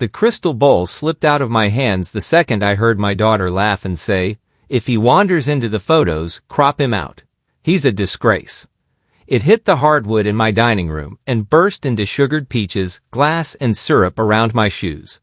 The crystal bowl slipped out of my hands the second I heard my daughter laugh and say, "If he wanders into the photos, crop him out. He's a disgrace." It hit the hardwood in my dining room and burst into sugared peaches, glass, and syrup around my shoes.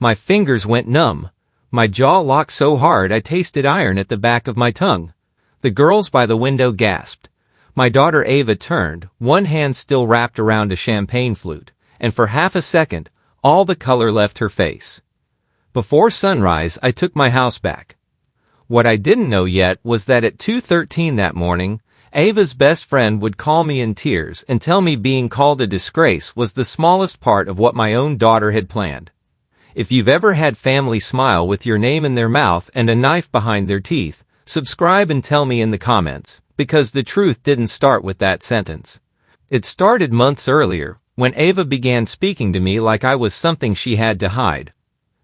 My fingers went numb. My jaw locked so hard I tasted iron at the back of my tongue. The girls by the window gasped. My daughter Ava turned, one hand still wrapped around a champagne flute, and for half a second, all the color left her face. Before sunrise, I took my house back. What I didn't know yet was that at 2:13 that morning, Ava's best friend would call me in tears and tell me being called a disgrace was the smallest part of what my own daughter had planned. If you've ever had family smile with your name in their mouth and a knife behind their teeth, subscribe and tell me in the comments, because the truth didn't start with that sentence. It started months earlier, when Ava began speaking to me like I was something she had to hide.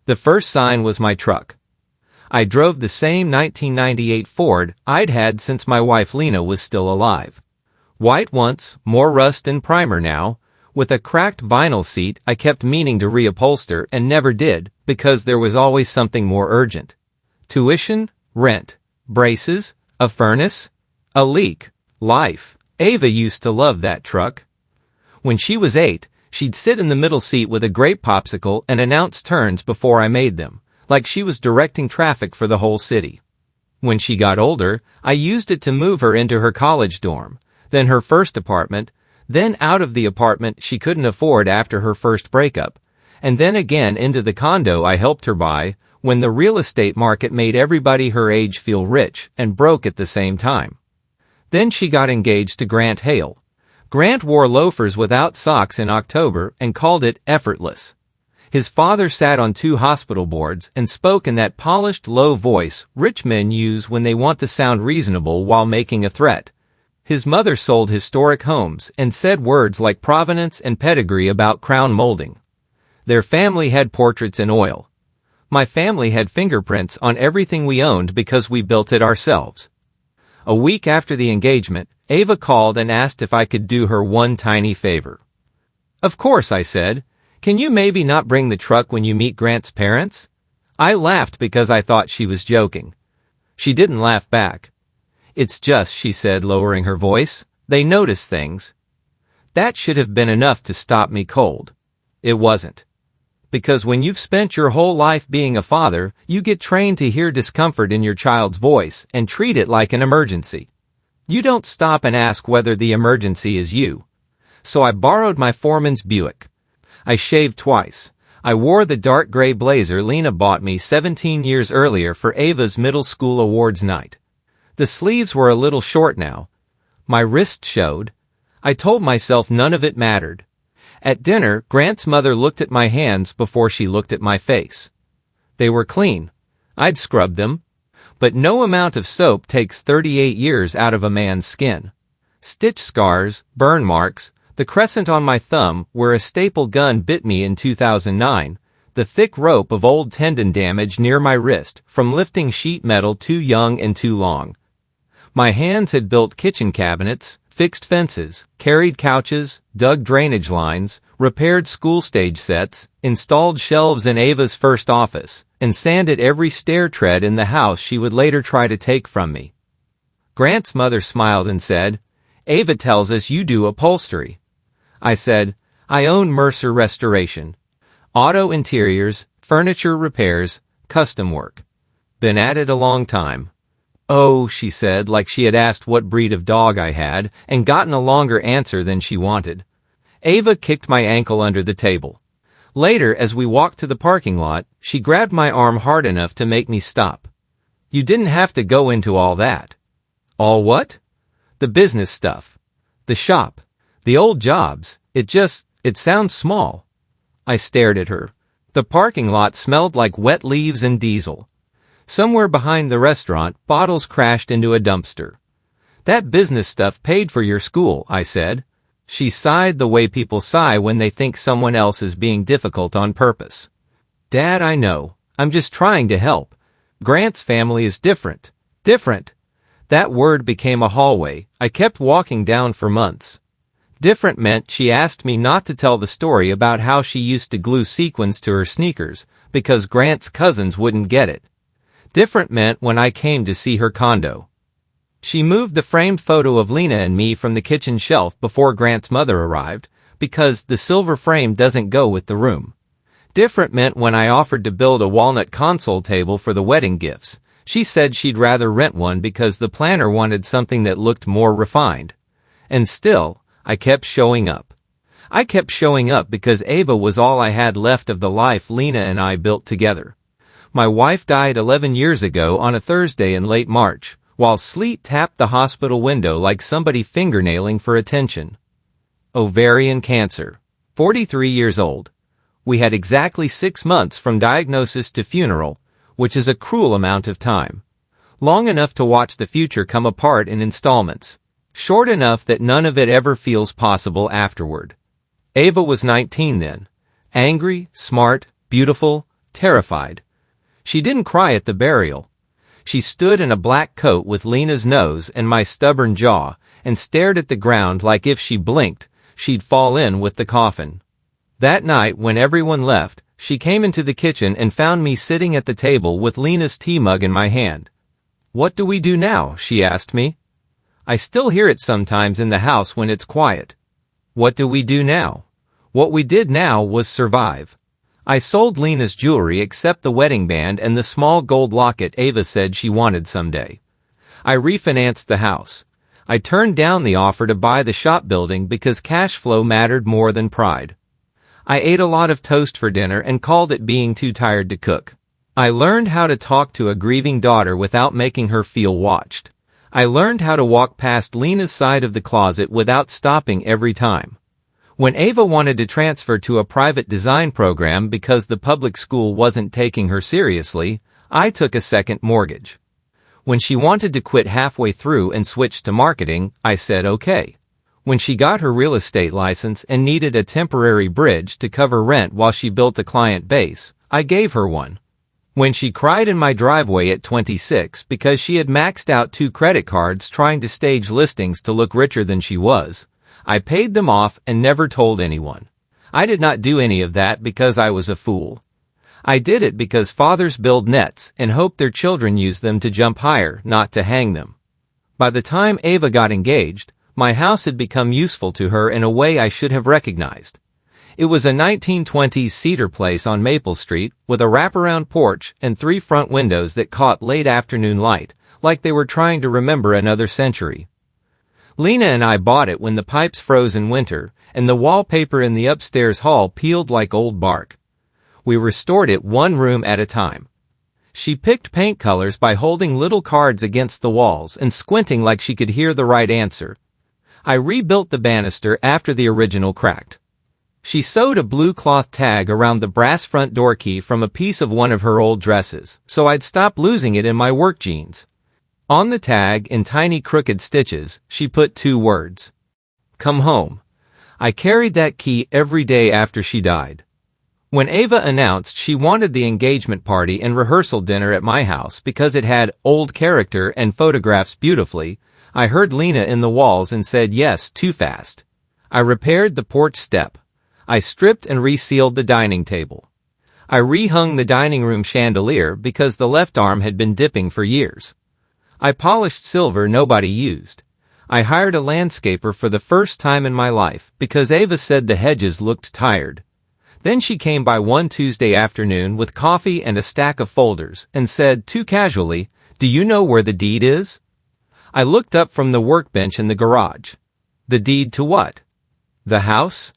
The first sign was my truck. I drove the same 1998 Ford I'd had since my wife Lena was still alive. White once, more rust and primer now, with a cracked vinyl seat I kept meaning to reupholster and never did, because there was always something more urgent. Tuition, rent, braces, a furnace, a leak, life. Ava used to love that truck. When she was 8, she'd sit in the middle seat with a grape popsicle and announce turns before I made them, like she was directing traffic for the whole city. When she got older, I used it to move her into her college dorm, then her first apartment, then out of the apartment she couldn't afford after her first breakup, and then again into the condo I helped her buy when the real estate market made everybody her age feel rich and broke at the same time. Then she got engaged to Grant Hale. Grant wore loafers without socks in October and called it effortless. His father sat on 2 hospital boards and spoke in that polished, low voice rich men use when they want to sound reasonable while making a threat. His mother sold historic homes and said words like provenance and pedigree about crown molding. Their family had portraits in oil. My family had fingerprints on everything we owned because we built it ourselves. A week after the engagement, Ava called and asked if I could do her one tiny favor. "Of course," I said. "Can you maybe not bring the truck when you meet Grant's parents?" I laughed because I thought she was joking. She didn't laugh back. "It's just," she said, lowering her voice, "they notice things." That should have been enough to stop me cold. It wasn't. Because when you've spent your whole life being a father, you get trained to hear discomfort in your child's voice and treat it like an emergency. You don't stop and ask whether the emergency is you. So I borrowed my foreman's Buick. I shaved twice. I wore the dark gray blazer Lena bought me 17 years earlier for Ava's middle school awards night. The sleeves were a little short now. My wrist showed. I told myself none of it mattered. At dinner, Grant's mother looked at my hands before she looked at my face. They were clean. I'd scrubbed them. But no amount of soap takes 38 years out of a man's skin. Stitch scars, burn marks, the crescent on my thumb where a staple gun bit me in 2009, the thick rope of old tendon damage near my wrist from lifting sheet metal too young and too long. My hands had built kitchen cabinets, fixed fences, carried couches, dug drainage lines, repaired school stage sets, installed shelves in Ava's first office, and sanded every stair tread in the house she would later try to take from me. Grant's mother smiled and said, "Ava tells us you do upholstery." I said, "I own Mercer Restoration. Auto interiors, furniture repairs, custom work. Been at it a long time." "Oh," she said, like she had asked what breed of dog I had and gotten a longer answer than she wanted. Ava kicked my ankle under the table. Later, as we walked to the parking lot, she grabbed my arm hard enough to make me stop. "You didn't have to go into all that." "All what?" "The business stuff. The shop. The old jobs. It sounds small." I stared at her. The parking lot smelled like wet leaves and diesel. Somewhere behind the restaurant, bottles crashed into a dumpster. "That business stuff paid for your school," I said. She sighed the way people sigh when they think someone else is being difficult on purpose. "Dad, I know. I'm just trying to help. Grant's family is different." Different. That word became a hallway I kept walking down for months. Different meant she asked me not to tell the story about how she used to glue sequins to her sneakers because Grant's cousins wouldn't get it. Different meant when I came to see her condo. She moved the framed photo of Lena and me from the kitchen shelf before Grant's mother arrived because the silver frame doesn't go with the room. Different meant when I offered to build a walnut console table for the wedding gifts. She said she'd rather rent one because the planner wanted something that looked more refined. And still, I kept showing up. I kept showing up because Ava was all I had left of the life Lena and I built together. My wife died 11 years ago on a Thursday in late March, while sleet tapped the hospital window like somebody fingernailing for attention. Ovarian cancer. 43 years old. We had exactly 6 months from diagnosis to funeral, which is a cruel amount of time. Long enough to watch the future come apart in installments. Short enough that none of it ever feels possible afterward. Ava was 19 then. Angry, smart, beautiful, terrified. She didn't cry at the burial. She stood in a black coat with Lena's nose and my stubborn jaw and stared at the ground like if she blinked, she'd fall in with the coffin. That night when everyone left, she came into the kitchen and found me sitting at the table with Lena's tea mug in my hand. "What do we do now?" she asked me. I still hear it sometimes in the house when it's quiet. What do we do now? What we did now was survive. I sold Lena's jewelry except the wedding band and the small gold locket Ava said she wanted someday. I refinanced the house. I turned down the offer to buy the shop building because cash flow mattered more than pride. I ate a lot of toast for dinner and called it being too tired to cook. I learned how to talk to a grieving daughter without making her feel watched. I learned how to walk past Lena's side of the closet without stopping every time. When Ava wanted to transfer to a private design program because the public school wasn't taking her seriously, I took a second mortgage. When she wanted to quit halfway through and switch to marketing, I said okay. When she got her real estate license and needed a temporary bridge to cover rent while she built a client base, I gave her one. When she cried in my driveway at 26 because she had maxed out 2 credit cards trying to stage listings to look richer than she was, I paid them off and never told anyone. I did not do any of that because I was a fool. I did it because fathers build nets and hope their children use them to jump higher, not to hang them. By the time Ava got engaged, my house had become useful to her in a way I should have recognized. It was a 1920s cedar place on Maple Street with a wraparound porch and 3 front windows that caught late afternoon light, like they were trying to remember another century. Lena and I bought it when the pipes froze in winter and the wallpaper in the upstairs hall peeled like old bark. We restored it 1 room at a time. She picked paint colors by holding little cards against the walls and squinting like she could hear the right answer. I rebuilt the banister after the original cracked. She sewed a blue cloth tag around the brass front door key from a piece of one of her old dresses, so I'd stop losing it in my work jeans. On the tag, in tiny crooked stitches, she put 2 words. Come home. I carried that key every day after she died. When Ava announced she wanted the engagement party and rehearsal dinner at my house because it had old character and photographs beautifully, I heard Lena in the walls and said yes too fast. I repaired the porch step. I stripped and resealed the dining table. I rehung the dining room chandelier because the left arm had been dipping for years. I polished silver nobody used. I hired a landscaper for the first time in my life because Ava said the hedges looked tired. Then she came by one Tuesday afternoon with coffee and a stack of folders and said too casually, "Do you know where the deed is?" I looked up from the workbench in the garage. The deed to what? The house?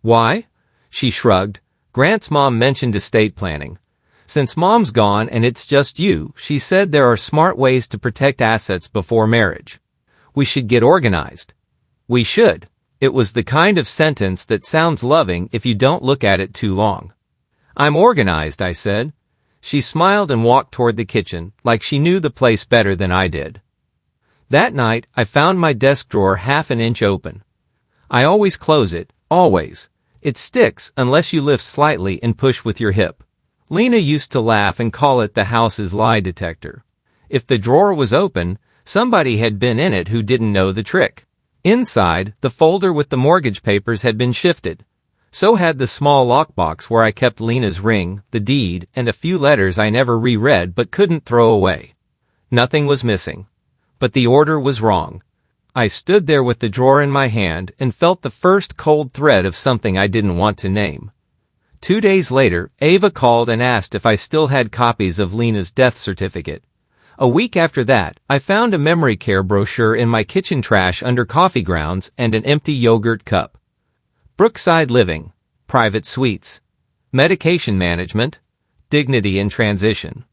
Why? She shrugged. Grant's mom mentioned estate planning. Since mom's gone and it's just you, she said there are smart ways to protect assets before marriage. We should get organized. We should. It was the kind of sentence that sounds loving if you don't look at it too long. I'm organized, I said. She smiled and walked toward the kitchen, like she knew the place better than I did. That night, I found my desk drawer half an inch open. I always close it, always. It sticks unless you lift slightly and push with your hip. Lena used to laugh and call it the house's lie detector. If the drawer was open, somebody had been in it who didn't know the trick. Inside, the folder with the mortgage papers had been shifted. So had the small lockbox where I kept Lena's ring, the deed, and a few letters I never reread but couldn't throw away. Nothing was missing. But the order was wrong. I stood there with the drawer in my hand and felt the first cold thread of something I didn't want to name. 2 days later, Ava called and asked if I still had copies of Lena's death certificate. A week after that, I found a memory care brochure in my kitchen trash under coffee grounds and an empty yogurt cup. Brookside Living, Private Suites, Medication Management, Dignity in Transition.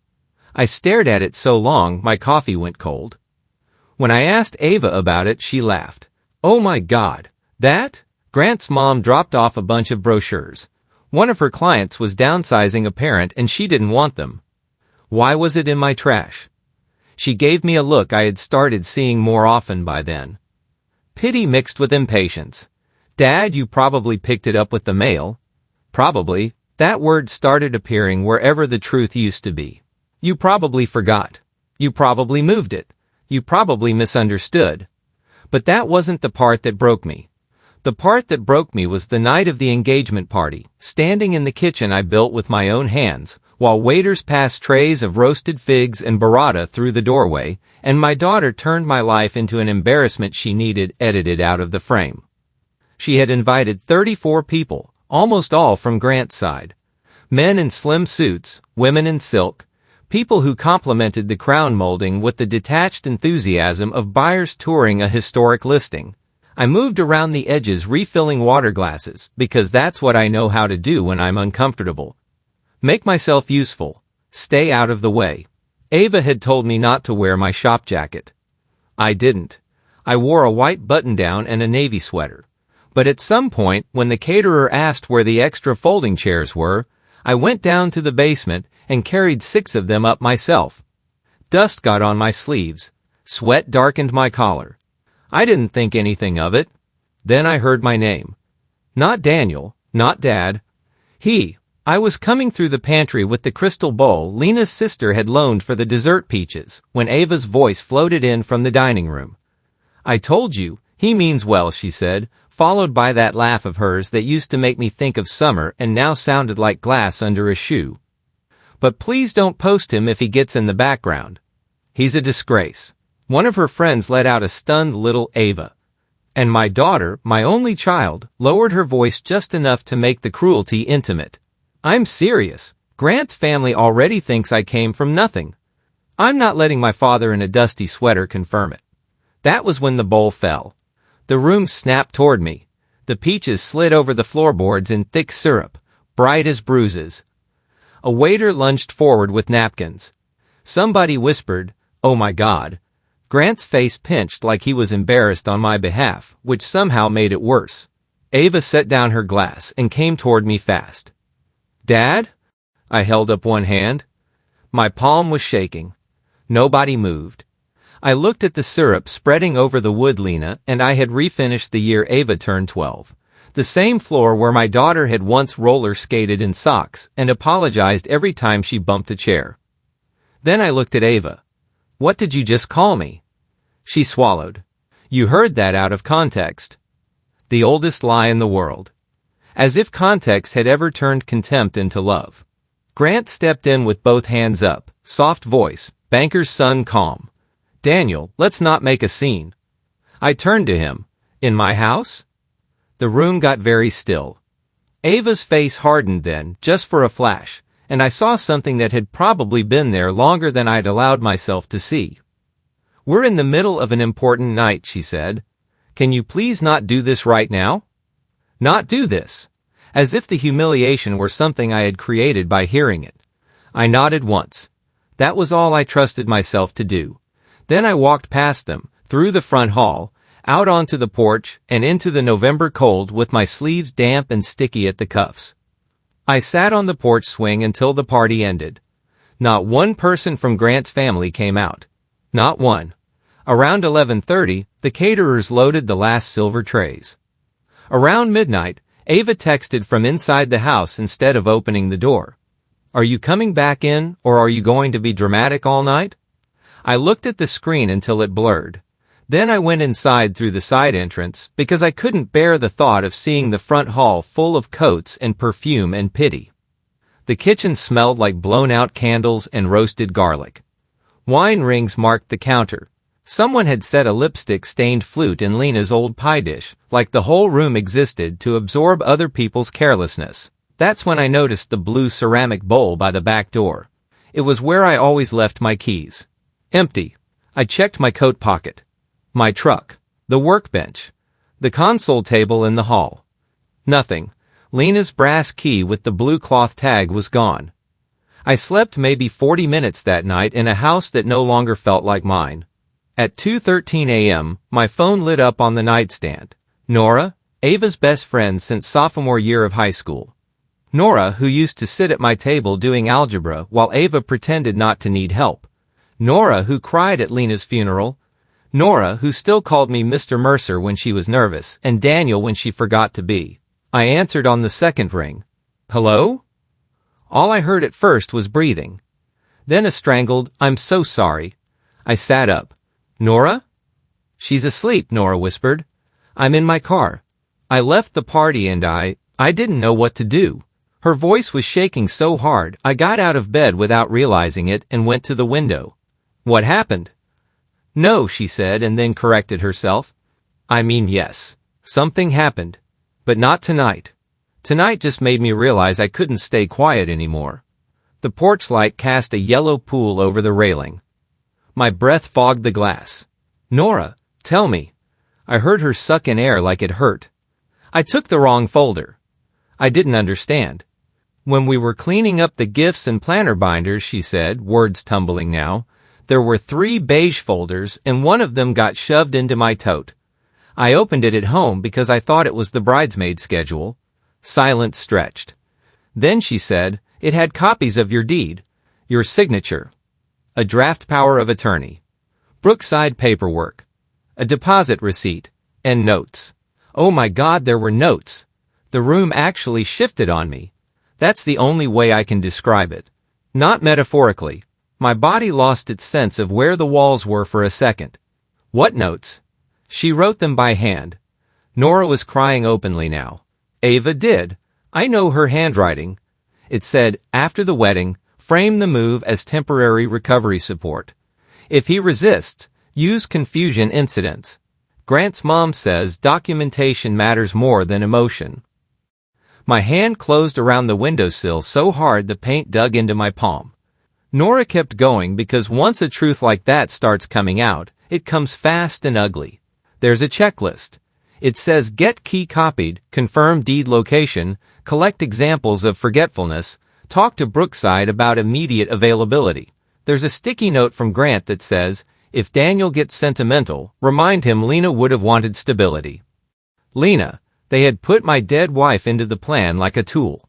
I stared at it so long my coffee went cold. When I asked Ava about it, she laughed. "Oh my God, that?" Grant's mom dropped off a bunch of brochures. One of her clients was downsizing a parent and she didn't want them. Why was it in my trash? She gave me a look I had started seeing more often by then. Pity mixed with impatience. "Dad, you probably picked it up with the mail." Probably. That word started appearing wherever the truth used to be. You probably forgot. You probably moved it. You probably misunderstood. But that wasn't the part that broke me. The part that broke me was the night of the engagement party, standing in the kitchen I built with my own hands, while waiters passed trays of roasted figs and burrata through the doorway, and my daughter turned my life into an embarrassment she needed edited out of the frame. She had invited 34 people, almost all from Grant's side. Men in slim suits, women in silk, people who complimented the crown molding with the detached enthusiasm of buyers touring a historic listing. I moved around the edges refilling water glasses, because that's what I know how to do when I'm uncomfortable. Make myself useful. Stay out of the way. Ava had told me not to wear my shop jacket. I didn't. I wore a white button-down and a navy sweater. But at some point, when the caterer asked where the extra folding chairs were, I went down to the basement and carried 6 of them up myself. Dust got on my sleeves. Sweat darkened my collar. I didn't think anything of it. Then I heard my name. Not Daniel, not Dad. I was coming through the pantry with the crystal bowl Lena's sister had loaned for the dessert peaches, when Ava's voice floated in from the dining room. "I told you, he means well," she said, followed by that laugh of hers that used to make me think of summer and now sounded like glass under a shoe. "But please don't post him if he gets in the background. He's a disgrace." One of her friends let out a stunned little Ava. And my daughter, my only child, lowered her voice just enough to make the cruelty intimate. "I'm serious. Grant's family already thinks I came from nothing. I'm not letting my father in a dusty sweater confirm it." That was when the bowl fell. The room snapped toward me. The peaches slid over the floorboards in thick syrup, bright as bruises. A waiter lunged forward with napkins. Somebody whispered, "Oh my God." Grant's face pinched like he was embarrassed on my behalf, which somehow made it worse. Ava set down her glass and came toward me fast. "Dad?" I held up one hand. My palm was shaking. Nobody moved. I looked at the syrup spreading over the wood Lena, and I had refinished the year Ava turned 12. The same floor where my daughter had once roller skated in socks and apologized every time she bumped a chair. Then I looked at Ava. "What did you just call me?" She swallowed. "You heard that out of context." The oldest lie in the world. As if context had ever turned contempt into love. Grant stepped in with both hands up, soft voice, banker's son calm. "Daniel, let's not make a scene." I turned to him. "In my house?" The room got very still. Ava's face hardened then, just for a flash, and I saw something that had probably been there longer than I'd allowed myself to see. "We're in the middle of an important night," she said. "Can you please not do this right now?" Not do this. As if the humiliation were something I had created by hearing it. I nodded once. That was all I trusted myself to do. Then I walked past them, through the front hall, out onto the porch, and into the November cold with my sleeves damp and sticky at the cuffs. I sat on the porch swing until the party ended. Not one person from Grant's family came out. Not one. Around 11:30, the caterers loaded the last silver trays. Around midnight, Ava texted from inside the house instead of opening the door. "Are you coming back in, or are you going to be dramatic all night?" I looked at the screen until it blurred. Then I went inside through the side entrance because I couldn't bear the thought of seeing the front hall full of coats and perfume and pity. The kitchen smelled like blown-out candles and roasted garlic. Wine rings marked the counter. Someone had set a lipstick-stained flute in Lena's old pie dish, like the whole room existed to absorb other people's carelessness. That's when I noticed the blue ceramic bowl by the back door. It was where I always left my keys. Empty. I checked my coat pocket, my truck, the workbench, the console table in the hall. Nothing. Lena's brass key with the blue cloth tag was gone. I slept maybe 40 minutes that night in a house that no longer felt like mine. At 2:13 a.m., my phone lit up on the nightstand. Nora, Ava's best friend since sophomore year of high school. Nora, who used to sit at my table doing algebra while Ava pretended not to need help. Nora, who cried at Lena's funeral. Nora, who still called me Mr. Mercer when she was nervous, and Daniel when she forgot to be. I answered on the second ring. Hello? All I heard at first was breathing. Then a strangled, "I'm so sorry." I sat up. Nora? She's asleep, Nora whispered. I'm in my car. I left the party and I didn't know what to do. Her voice was shaking so hard, I got out of bed without realizing it and went to the window. What happened? No, she said and then corrected herself. I mean, yes. Something happened. But not tonight. Tonight just made me realize I couldn't stay quiet anymore. The porch light cast a yellow pool over the railing. My breath fogged the glass. Nora, tell me. I heard her suck in air like it hurt. I took the wrong folder. I didn't understand. When we were cleaning up the gifts and planner binders, she said, words tumbling now, there were 3 beige folders and one of them got shoved into my tote. I opened it at home because I thought it was the bridesmaid schedule. Silence stretched. Then she said, it had copies of your deed, your signature, a draft power of attorney, Brookside paperwork, a deposit receipt, and notes. Oh my God, there were notes. The room actually shifted on me. That's the only way I can describe it. Not metaphorically. My body lost its sense of where the walls were for a second. What notes? She wrote them by hand. Nora was crying openly now. Ava did. I know her handwriting. It said, after the wedding, frame the move as temporary recovery support. If he resists, use confusion incidents. Grant's mom says documentation matters more than emotion. My hand closed around the windowsill so hard the paint dug into my palm. Nora kept going because once a truth like that starts coming out, it comes fast and ugly. There's a checklist. It says get key copied, confirm deed location, collect examples of forgetfulness, talk to Brookside about immediate availability. There's a sticky note from Grant that says, if Daniel gets sentimental, remind him Lena would have wanted stability. Lena, they had put my dead wife into the plan like a tool.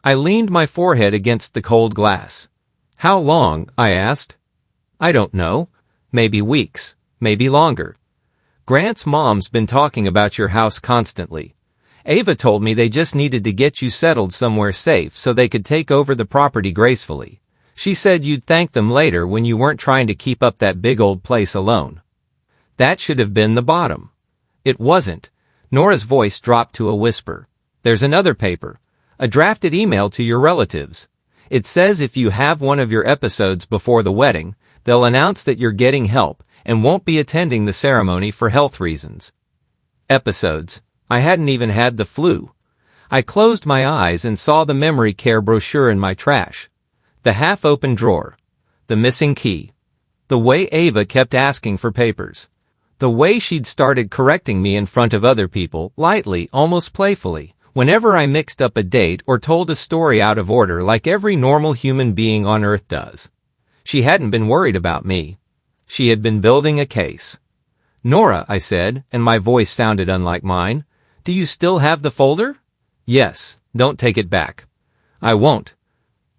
I leaned my forehead against the cold glass. How long? I asked. I don't know. Maybe weeks, maybe longer. Grant's mom's been talking about your house constantly. Ava told me they just needed to get you settled somewhere safe so they could take over the property gracefully. She said you'd thank them later when you weren't trying to keep up that big old place alone. That should have been the bottom. It wasn't. Nora's voice dropped to a whisper. There's another paper. A drafted email to your relatives. It says if you have one of your episodes before the wedding, they'll announce that you're getting help and won't be attending the ceremony for health reasons. Episodes. I hadn't even had the flu. I closed my eyes and saw the memory care brochure in my trash. The half-open drawer. The missing key. The way Ava kept asking for papers. The way she'd started correcting me in front of other people, lightly, almost playfully, whenever I mixed up a date or told a story out of order like every normal human being on earth does. She hadn't been worried about me. She had been building a case. Nora, I said, and my voice sounded unlike mine, do you still have the folder? Yes, don't take it back. I won't.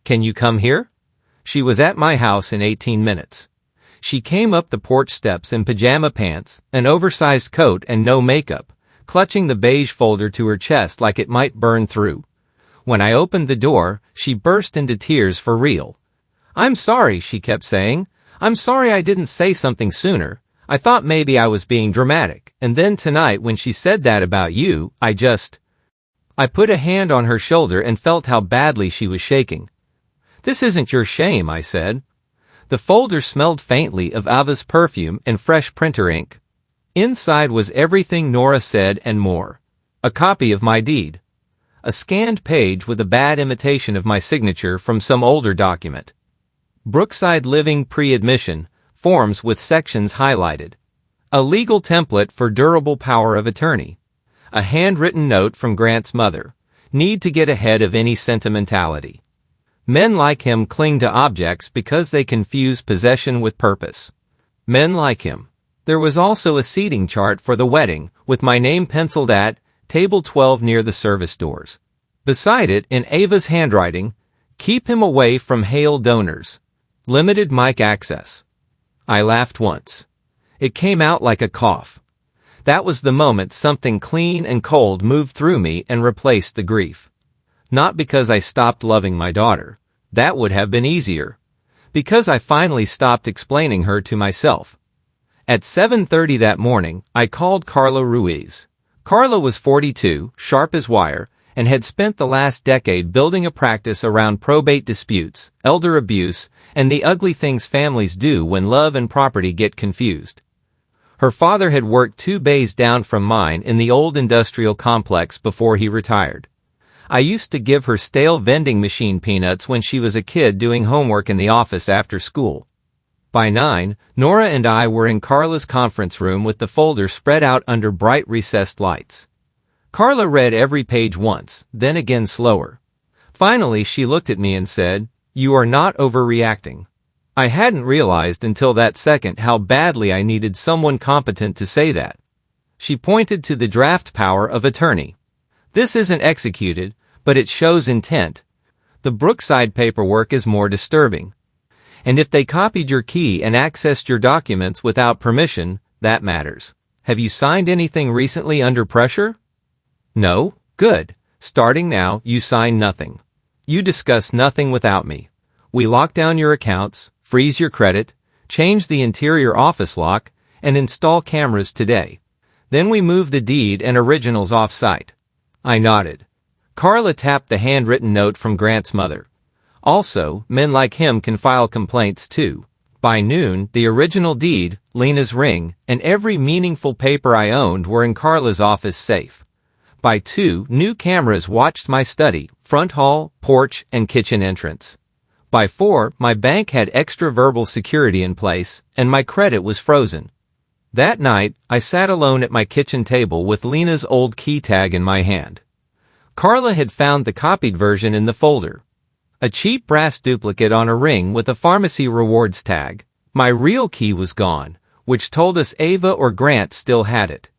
Can you come here? She was at my house in 18 minutes. She came up the porch steps in pajama pants, an oversized coat and no makeup, clutching the beige folder to her chest like it might burn through. When I opened the door, she burst into tears for real. I'm sorry, she kept saying. I'm sorry I didn't say something sooner. I thought maybe I was being dramatic, and then tonight when she said that about you, I put a hand on her shoulder and felt how badly she was shaking. This isn't your shame, I said. The folder smelled faintly of Ava's perfume and fresh printer ink. Inside was everything Nora said and more. A copy of my deed. A scanned page with a bad imitation of my signature from some older document. Brookside Living Pre-Admission, forms with sections highlighted. A legal template for durable power of attorney. A handwritten note from Grant's mother. Need to get ahead of any sentimentality. Men like him cling to objects because they confuse possession with purpose. Men like him. There was also a seating chart for the wedding, with my name penciled at table 12 near the service doors. Beside it, in Ava's handwriting, keep him away from Hale donors. Limited mic access. I laughed once. It came out like a cough. That was the moment something clean and cold moved through me and replaced the grief. Not because I stopped loving my daughter. That would have been easier. Because I finally stopped explaining her to myself. At 7:30 that morning, I called Carla Ruiz. Carla was 42, sharp as wire, and had spent the last decade building a practice around probate disputes, elder abuse, and the ugly things families do when love and property get confused. Her father had worked 2 bays down from mine in the old industrial complex before he retired. I used to give her stale vending machine peanuts when she was a kid doing homework in the office after school. By 9, Nora and I were in Carla's conference room with the folder spread out under bright recessed lights. Carla read every page once, then again slower. Finally, she looked at me and said, "You are not overreacting." I hadn't realized until that second how badly I needed someone competent to say that. She pointed to the draft power of attorney. This isn't executed, but it shows intent. The Brookside paperwork is more disturbing. And if they copied your key and accessed your documents without permission, that matters. Have you signed anything recently under pressure? No? Good. Starting now, you sign nothing. You discuss nothing without me. We lock down your accounts, freeze your credit, change the interior office lock, and install cameras today. Then we move the deed and originals off-site. I nodded. Carla tapped the handwritten note from Grant's mother. Also, men like him can file complaints too. By noon, the original deed, Lena's ring, and every meaningful paper I owned were in Carla's office safe. By 2, new cameras watched my study, front hall, porch, and kitchen entrance. By 4, my bank had extra verbal security in place, and my credit was frozen. That night, I sat alone at my kitchen table with Lena's old key tag in my hand. Carla had found the copied version in the folder. A cheap brass duplicate on a ring with a pharmacy rewards tag. My real key was gone, which told us Ava or Grant still had it.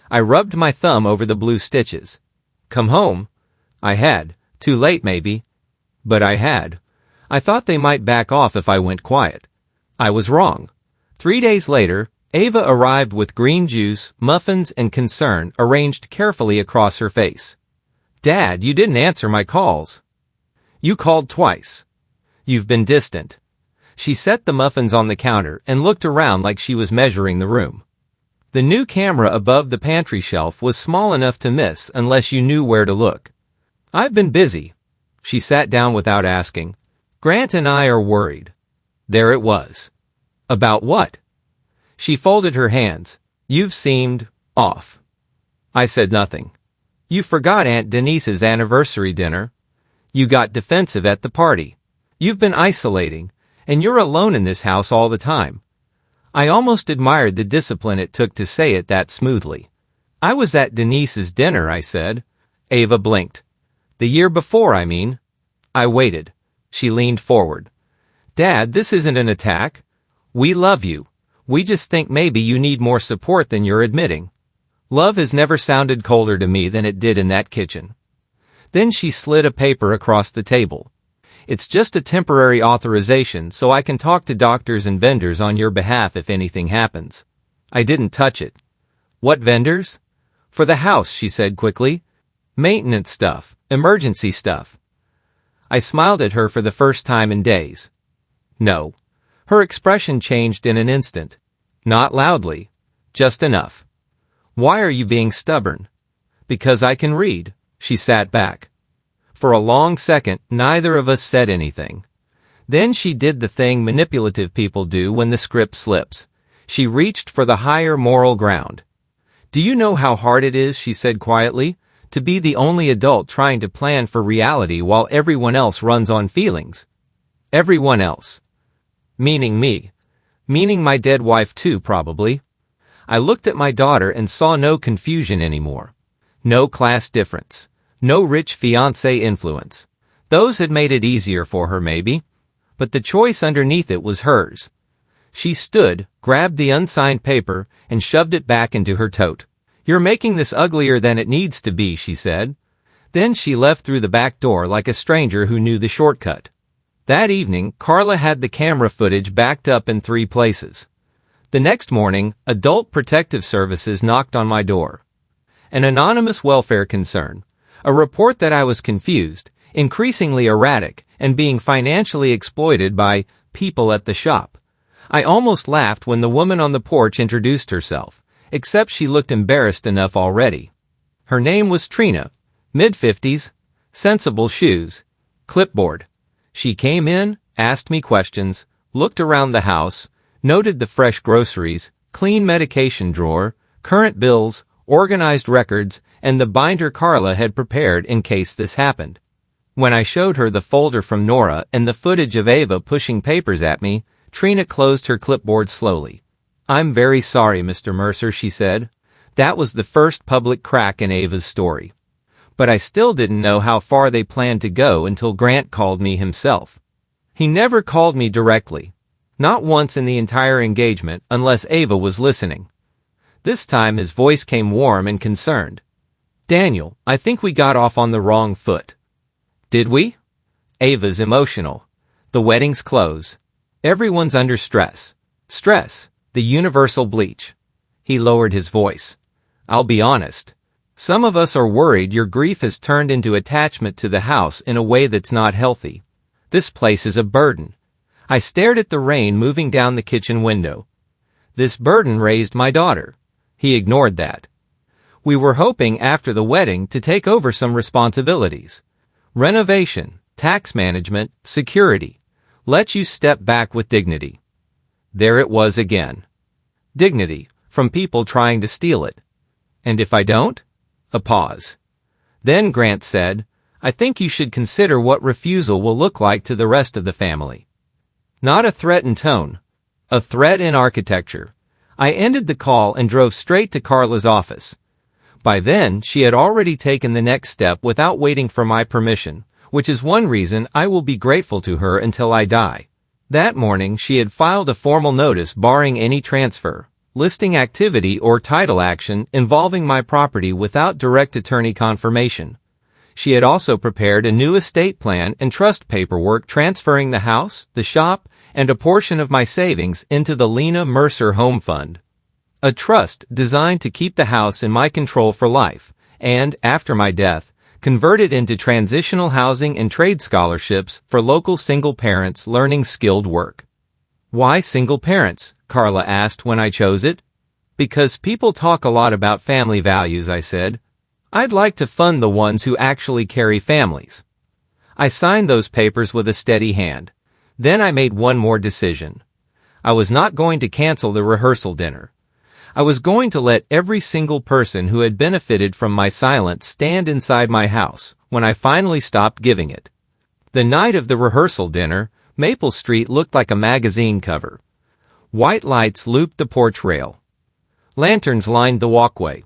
I rubbed my thumb over the blue stitches. Come home? I had. Too late maybe. But I had. I thought they might back off if I went quiet. I was wrong. 3 days later, Ava arrived with green juice, muffins, and concern arranged carefully across her face. Dad, you didn't answer my calls. You called twice. You've been distant. She set the muffins on the counter and looked around like she was measuring the room. The new camera above the pantry shelf was small enough to miss unless you knew where to look. I've been busy. She sat down without asking. Grant and I are worried. There it was. About what? She folded her hands. You've seemed off. I said nothing. You forgot Aunt Denise's anniversary dinner. You got defensive at the party. You've been isolating, and you're alone in this house all the time. I almost admired the discipline it took to say it that smoothly. I was at Denise's dinner, I said. Ava blinked. The year before, I mean. I waited. She leaned forward. Dad, this isn't an attack. We love you. We just think maybe you need more support than you're admitting. Love has never sounded colder to me than it did in that kitchen. Then she slid a paper across the table. It's just a temporary authorization so I can talk to doctors and vendors on your behalf if anything happens. I didn't touch it. What vendors? For the house, she said quickly. Maintenance stuff, emergency stuff. I smiled at her for the first time in days. No. Her expression changed in an instant. Not loudly. Just enough. Why are you being stubborn? Because I can read. She sat back. For a long second, neither of us said anything. Then she did the thing manipulative people do when the script slips. She reached for the higher moral ground. Do you know how hard it is, she said quietly, to be the only adult trying to plan for reality while everyone else runs on feelings? Everyone else. Meaning me. Meaning my dead wife too, probably. I looked at my daughter and saw no confusion anymore. No class difference. No rich fiancé influence. Those had made it easier for her, maybe. But the choice underneath it was hers. She stood, grabbed the unsigned paper, and shoved it back into her tote. You're making this uglier than it needs to be, she said. Then she left through the back door like a stranger who knew the shortcut. That evening, Carla had the camera footage backed up in 3 places. The next morning, Adult Protective Services knocked on my door. An anonymous welfare concern. A report that I was confused, increasingly erratic, and being financially exploited by people at the shop. I almost laughed when the woman on the porch introduced herself, except she looked embarrassed enough already. Her name was Trina, mid-50s, sensible shoes, clipboard. She came in, asked me questions, looked around the house, noted the fresh groceries, clean medication drawer, current bills, organized records, and the binder Carla had prepared in case this happened. When I showed her the folder from Nora and the footage of Ava pushing papers at me, Trina closed her clipboard slowly. I'm very sorry, Mr. Mercer, she said. That was the first public crack in Ava's story. But I still didn't know how far they planned to go until Grant called me himself. He never called me directly. Not once in the entire engagement, unless Ava was listening. This time his voice came warm and concerned. Daniel, I think we got off on the wrong foot. Did we? Ava's emotional. The wedding's close. Everyone's under stress. Stress, the universal bleach. He lowered his voice. I'll be honest. Some of us are worried your grief has turned into attachment to the house in a way that's not healthy. This place is a burden. I stared at the rain moving down the kitchen window. This burden raised my daughter. He ignored that. We were hoping after the wedding to take over some responsibilities. Renovation, tax management, security. Let you step back with dignity. There it was again. Dignity, from people trying to steal it. And if I don't? A pause. Then Grant said, I think you should consider what refusal will look like to the rest of the family. Not a threat in tone. A threat in architecture. I ended the call and drove straight to Carla's office. By then, she had already taken the next step without waiting for my permission, which is one reason I will be grateful to her until I die. That morning, she had filed a formal notice barring any transfer, listing activity or title action involving my property without direct attorney confirmation. She had also prepared a new estate plan and trust paperwork transferring the house, the shop, and a portion of my savings into the Lena Mercer Home Fund. A trust designed to keep the house in my control for life, and, after my death, convert it into transitional housing and trade scholarships for local single parents learning skilled work. Why single parents? Carla asked when I chose it. Because people talk a lot about family values, I said. I'd like to fund the ones who actually carry families. I signed those papers with a steady hand. Then I made one more decision. I was not going to cancel the rehearsal dinner. I was going to let every single person who had benefited from my silence stand inside my house when I finally stopped giving it. The night of the rehearsal dinner, Maple Street looked like a magazine cover. White lights looped the porch rail. Lanterns lined the walkway.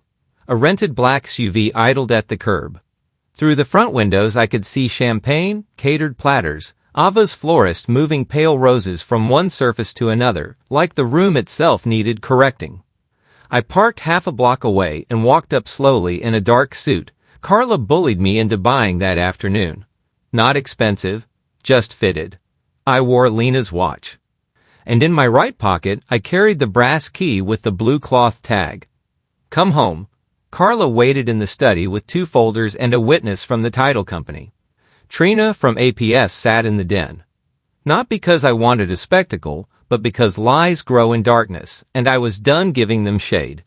A rented black SUV idled at the curb. Through the front windows I could see champagne, catered platters, Ava's florist moving pale roses from one surface to another, like the room itself needed correcting. I parked half a block away and walked up slowly in a dark suit Carla bullied me into buying that afternoon. Not expensive, just fitted. I wore Lena's watch. And in my right pocket I carried the brass key with the blue cloth tag. Come home. Carla waited in the study with 2 folders and a witness from the title company. Trina from APS sat in the den. Not because I wanted a spectacle, but because lies grow in darkness, and I was done giving them shade.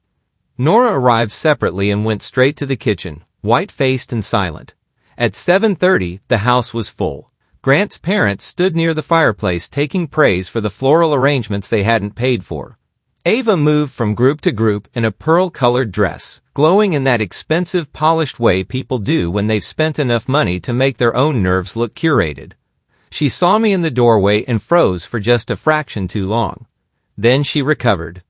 Nora arrived separately and went straight to the kitchen, white-faced and silent. At 7:30, the house was full. Grant's parents stood near the fireplace taking praise for the floral arrangements they hadn't paid for. Ava moved from group to group in a pearl-colored dress, glowing in that expensive, polished way people do when they've spent enough money to make their own nerves look curated. She saw me in the doorway and froze for just a fraction too long. Then she recovered.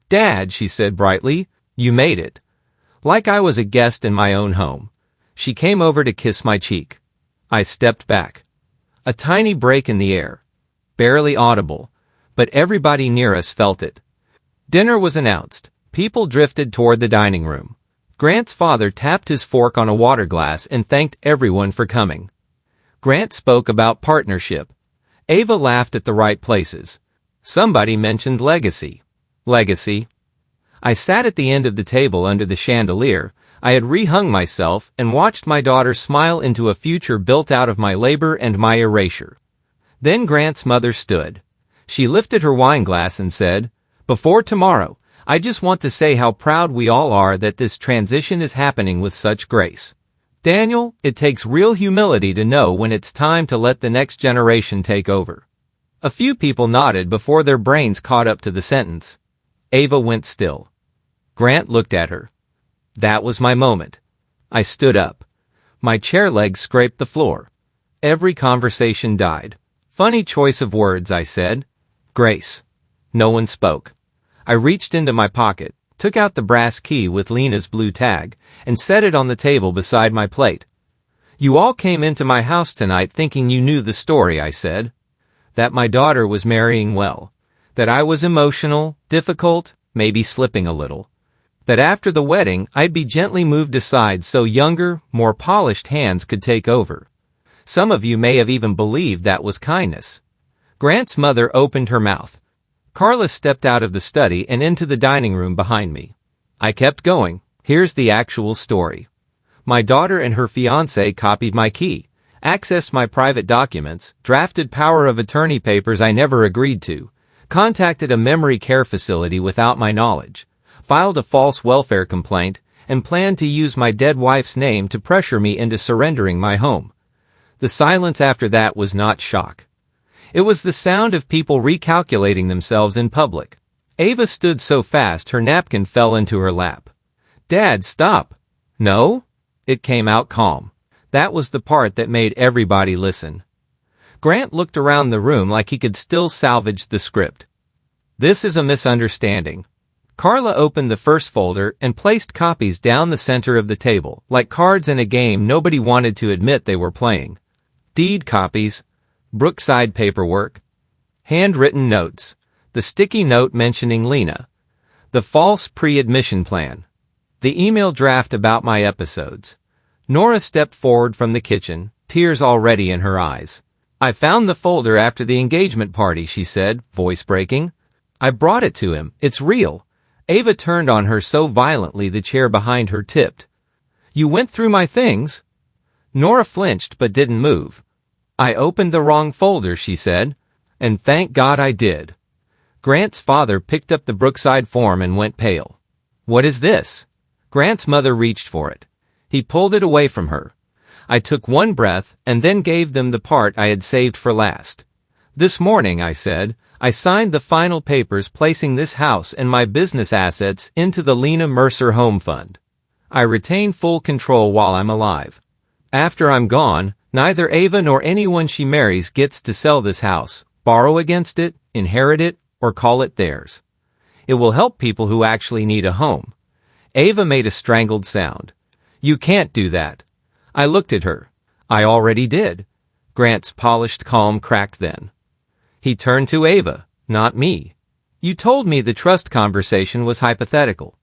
"Dad," she said brightly, "you made it." Like I was a guest in my own home. She came over to kiss my cheek. I stepped back. A tiny break in the air. Barely audible, but everybody near us felt it. Dinner was announced. People drifted toward the dining room. Grant's father tapped his fork on a water glass and thanked everyone for coming. Grant spoke about partnership. Ava laughed at the right places. Somebody mentioned legacy. Legacy. I sat at the end of the table under the chandelier. I had rehung myself and watched my daughter smile into a future built out of my labor and my erasure. Then Grant's mother stood. She lifted her wine glass and said, "Before tomorrow, I just want to say how proud we all are that this transition is happening with such grace. Daniel, it takes real humility to know when it's time to let the next generation take over." A few people nodded before their brains caught up to the sentence. Ava went still. Grant looked at her. That was my moment. I stood up. My chair legs scraped the floor. Every conversation died. "Funny choice of words," I said. "Grace." No one spoke. I reached into my pocket, took out the brass key with Lena's blue tag, and set it on the table beside my plate. "You all came into my house tonight thinking you knew the story," I said. That my daughter was marrying well. That I was emotional, difficult, maybe slipping a little. That after the wedding, I'd be gently moved aside so younger, more polished hands could take over. Some of you may have even believed that was kindness. Grant's mother opened her mouth. Carla stepped out of the study and into the dining room behind me. I kept going. Here's the actual story. My daughter and her fiancé copied my key, accessed my private documents, drafted power of attorney papers I never agreed to, contacted a memory care facility without my knowledge, filed a false welfare complaint, and planned to use my dead wife's name to pressure me into surrendering my home. The silence after that was not shock. It was the sound of people recalculating themselves in public. Ava stood so fast her napkin fell into her lap. "Dad, stop." "No?" It came out calm. That was the part that made everybody listen. Grant looked around the room like he could still salvage the script. "This is a misunderstanding." Carla opened the first folder and placed copies down the center of the table, like cards in a game nobody wanted to admit they were playing. Deed copies, Brookside paperwork, handwritten notes, the sticky note mentioning Lena, the false pre-admission plan, the email draft about my episodes. Nora stepped forward from the kitchen, tears already in her eyes. "I found the folder after the engagement party," she said, voice breaking. "I brought it to him. It's real." Ava turned on her so violently the chair behind her tipped. "You went through my things?" Nora flinched but didn't move. "I opened the wrong folder," she said, "and thank God I did." Grant's father picked up the Brookside form and went pale. "What is this?" Grant's mother reached for it. He pulled it away from her. I took one breath and then gave them the part I had saved for last. "This morning," I said, "I signed the final papers placing this house and my business assets into the Lena Mercer Home Fund. I retain full control while I'm alive. After I'm gone, neither Ava nor anyone she marries gets to sell this house, borrow against it, inherit it, or call it theirs. It will help people who actually need a home." Ava made a strangled sound. "You can't do that." I looked at her. "I already did." Grant's polished calm cracked then. He turned to Ava, not me. "You told me the trust conversation was hypothetical."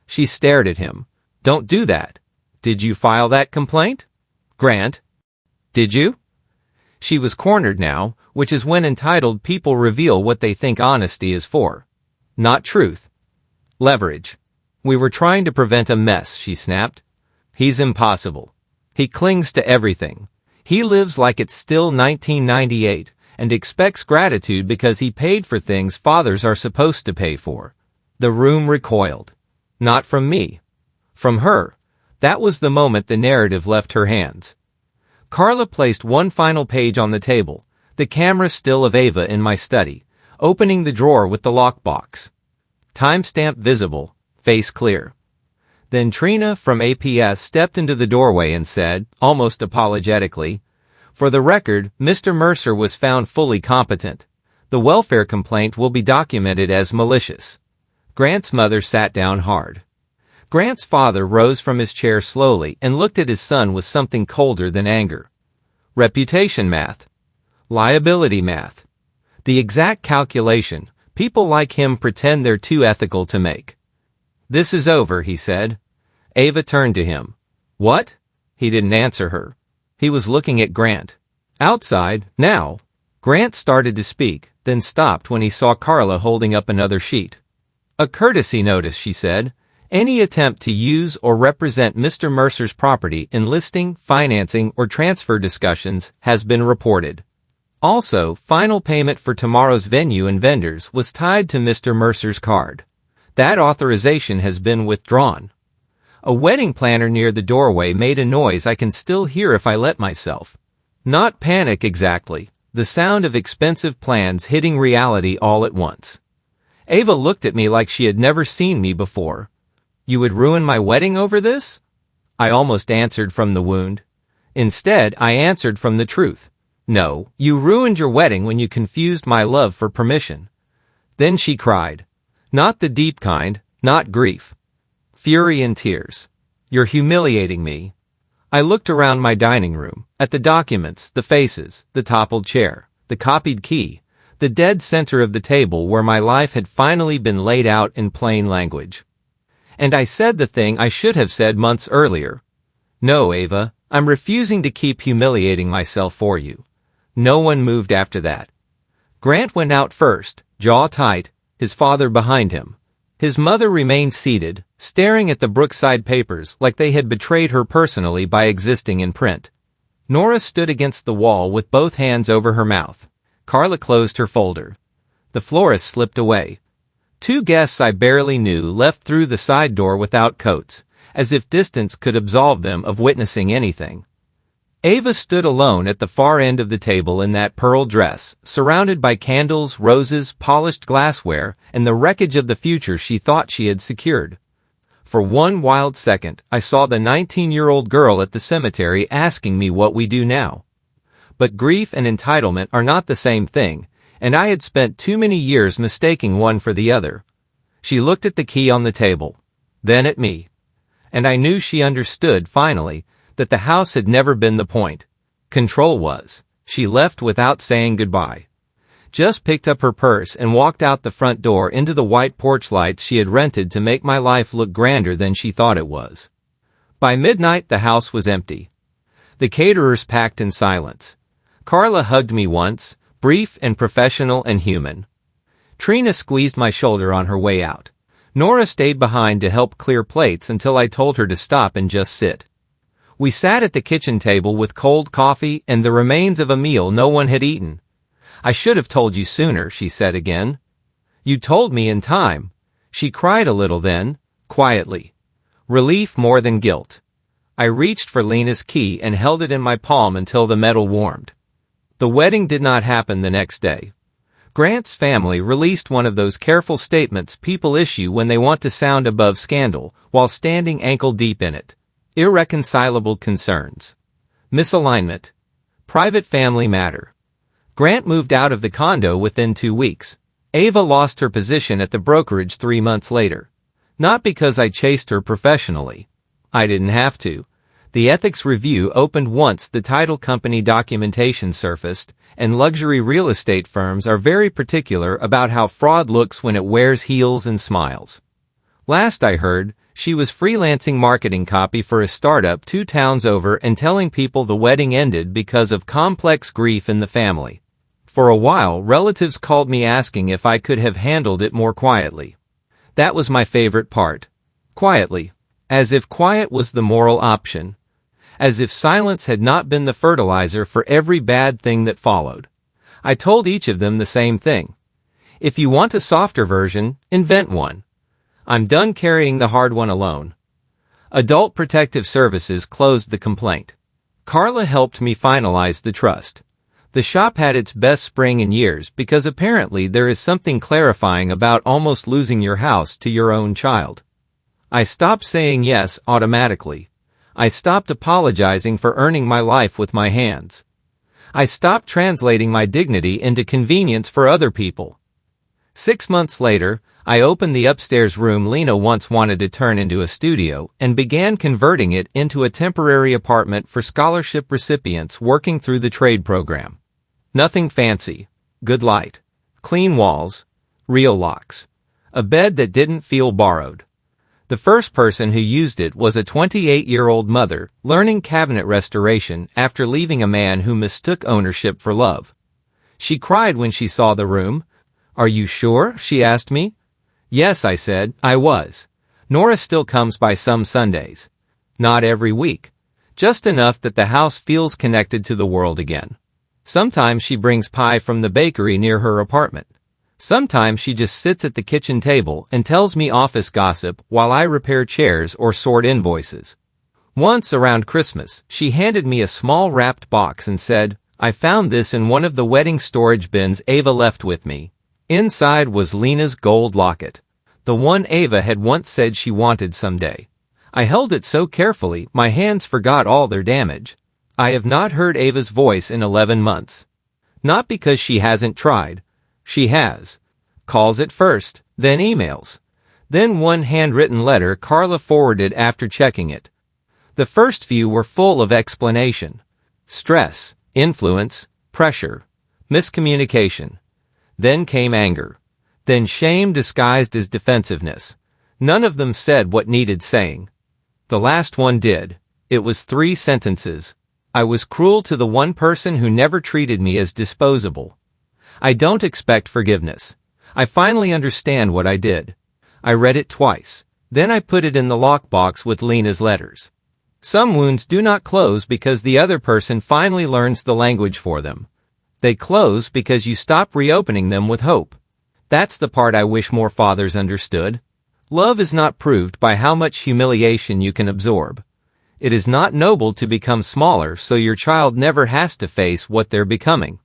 She stared at him. "Don't do that. Did you file that complaint?" "Grant, did you?" She was cornered now, which is when entitled people reveal what they think honesty is for. Not truth. Leverage. "We were trying to prevent a mess," she snapped. "He's impossible. He clings to everything. He lives like it's still 1998, and expects gratitude because he paid for things fathers are supposed to pay for. The room recoiled. Not from me. From her. That was the moment the narrative left her hands. Carla placed one final page on the table, the camera still of Ava in my study, opening the drawer with the lockbox. Timestamp visible, face clear. Then Trina from APS stepped into the doorway and said, almost apologetically, "For the record, Mr. Mercer was found fully competent. The welfare complaint will be documented as malicious." Grant's mother sat down hard. Grant's father rose from his chair slowly and looked at his son with something colder than anger. Reputation math. Liability math. The exact calculation people like him pretend they're too ethical to make. "This is over," he said. Ava turned to him. "What?" He didn't answer her. He was looking at Grant. "Outside, now." Grant started to speak, then stopped when he saw Carla holding up another sheet. "A courtesy notice," she said. "Any attempt to use or represent Mr. Mercer's property in listing, financing, or transfer discussions has been reported. Also, final payment for tomorrow's venue and vendors was tied to Mr. Mercer's card. That authorization has been withdrawn." A wedding planner near the doorway made a noise I can still hear if I let myself. Not panic exactly, the sound of expensive plans hitting reality all at once. Ava looked at me like she had never seen me before. "You would ruin my wedding over this?" I almost answered from the wound. Instead, I answered from the truth. "No, you ruined your wedding when you confused my love for permission." Then she cried. Not the deep kind, not grief. Fury and tears. "You're humiliating me." I looked around my dining room, at the documents, the faces, the toppled chair, the copied key, the dead center of the table where my life had finally been laid out in plain language. And I said the thing I should have said months earlier. "No, Ava, I'm refusing to keep humiliating myself for you." No one moved after that. Grant went out first, jaw tight, his father behind him. His mother remained seated, staring at the Brookside papers like they had betrayed her personally by existing in print. Nora stood against the wall with both hands over her mouth. Carla closed her folder. The florist slipped away. Two guests I barely knew left through the side door without coats, as if distance could absolve them of witnessing anything. Ava stood alone at the far end of the table in that pearl dress, surrounded by candles, roses, polished glassware, and the wreckage of the future she thought she had secured. For one wild second, I saw the 19-year-old girl at the cemetery asking me what we do now. But grief and entitlement are not the same thing, and I had spent too many years mistaking one for the other. She looked at the key on the table, then at me. And I knew she understood, finally, that the house had never been the point. Control was. She left without saying goodbye. Just picked up her purse and walked out the front door into the white porch lights she had rented to make my life look grander than she thought it was. By midnight, the house was empty. The caterers packed in silence. Carla hugged me once, brief and professional and human. Trina squeezed my shoulder on her way out. Nora stayed behind to help clear plates until I told her to stop and just sit. We sat at the kitchen table with cold coffee and the remains of a meal no one had eaten. "I should have told you sooner," she said again. "You told me in time." She cried a little then, quietly. Relief more than guilt. I reached for Lena's key and held it in my palm until the metal warmed. The wedding did not happen the next day. Grant's family released one of those careful statements people issue when they want to sound above scandal, while standing ankle-deep in it. Irreconcilable concerns. Misalignment. Private family matter. Grant moved out of the condo within 2 weeks. Ava lost her position at the brokerage 3 months later. Not because I chased her professionally. I didn't have to. The ethics review opened once the title company documentation surfaced, and luxury real estate firms are very particular about how fraud looks when it wears heels and smiles. Last I heard, she was freelancing marketing copy for a startup 2 towns over and telling people the wedding ended because of complex grief in the family. For a while, relatives called me asking if I could have handled it more quietly. That was my favorite part. Quietly. As if quiet was the moral option. As if silence had not been the fertilizer for every bad thing that followed. I told each of them the same thing. If you want a softer version, invent one. I'm done carrying the hard one alone. Adult Protective Services closed the complaint. Carla helped me finalize the trust. The shop had its best spring in years because apparently there is something clarifying about almost losing your house to your own child. I stopped saying yes automatically. I stopped apologizing for earning my life with my hands. I stopped translating my dignity into convenience for other people. 6 months later, I opened the upstairs room Lena once wanted to turn into a studio and began converting it into a temporary apartment for scholarship recipients working through the trade program. Nothing fancy. Good light. Clean walls. Real locks. A bed that didn't feel borrowed. The first person who used it was a 28-year-old mother learning cabinet restoration after leaving a man who mistook ownership for love. She cried when she saw the room. "Are you sure?" she asked me. Yes, I said, I was. Nora still comes by some Sundays. Not every week. Just enough that the house feels connected to the world again. Sometimes she brings pie from the bakery near her apartment. Sometimes she just sits at the kitchen table and tells me office gossip while I repair chairs or sort invoices. Once around Christmas, she handed me a small wrapped box and said, "I found this in one of the wedding storage bins Ava left with me." Inside was Lena's gold locket, the one Ava had once said she wanted someday. I held it so carefully my hands forgot all their damage. I have not heard Ava's voice in 11 months. Not because she hasn't tried. She has. Calls at first, then emails. Then one handwritten letter Carla forwarded after checking it. The first few were full of explanation. Stress, influence, pressure, miscommunication. Then came anger. Then shame disguised as defensiveness. None of them said what needed saying. The last one did. It was 3 sentences. I was cruel to the one person who never treated me as disposable. I don't expect forgiveness. I finally understand what I did. I read it twice. Then I put it in the lockbox with Lena's letters. Some wounds do not close because the other person finally learns the language for them. They close because you stop reopening them with hope. That's the part I wish more fathers understood. Love is not proved by how much humiliation you can absorb. It is not noble to become smaller so your child never has to face what they're becoming.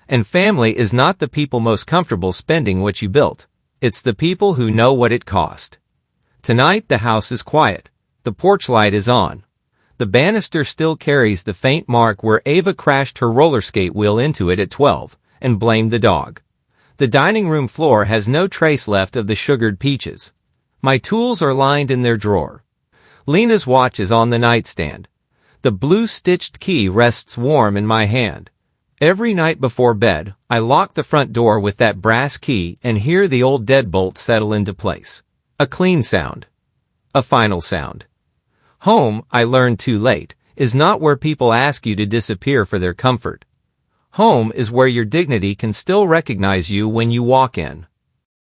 And family is not the people most comfortable spending what you built. It's the people who know what it cost. Tonight the house is quiet. The porch light is on. The banister still carries the faint mark where Ava crashed her roller skate wheel into it at 12 and blamed the dog. The dining room floor has no trace left of the sugared peaches. My tools are lined in their drawer. Lena's watch is on the nightstand. The blue stitched key rests warm in my hand. Every night before bed, I lock the front door with that brass key and hear the old deadbolt settle into place. A clean sound. A final sound. Home, I learned too late, is not where people ask you to disappear for their comfort. Home is where your dignity can still recognize you when you walk in.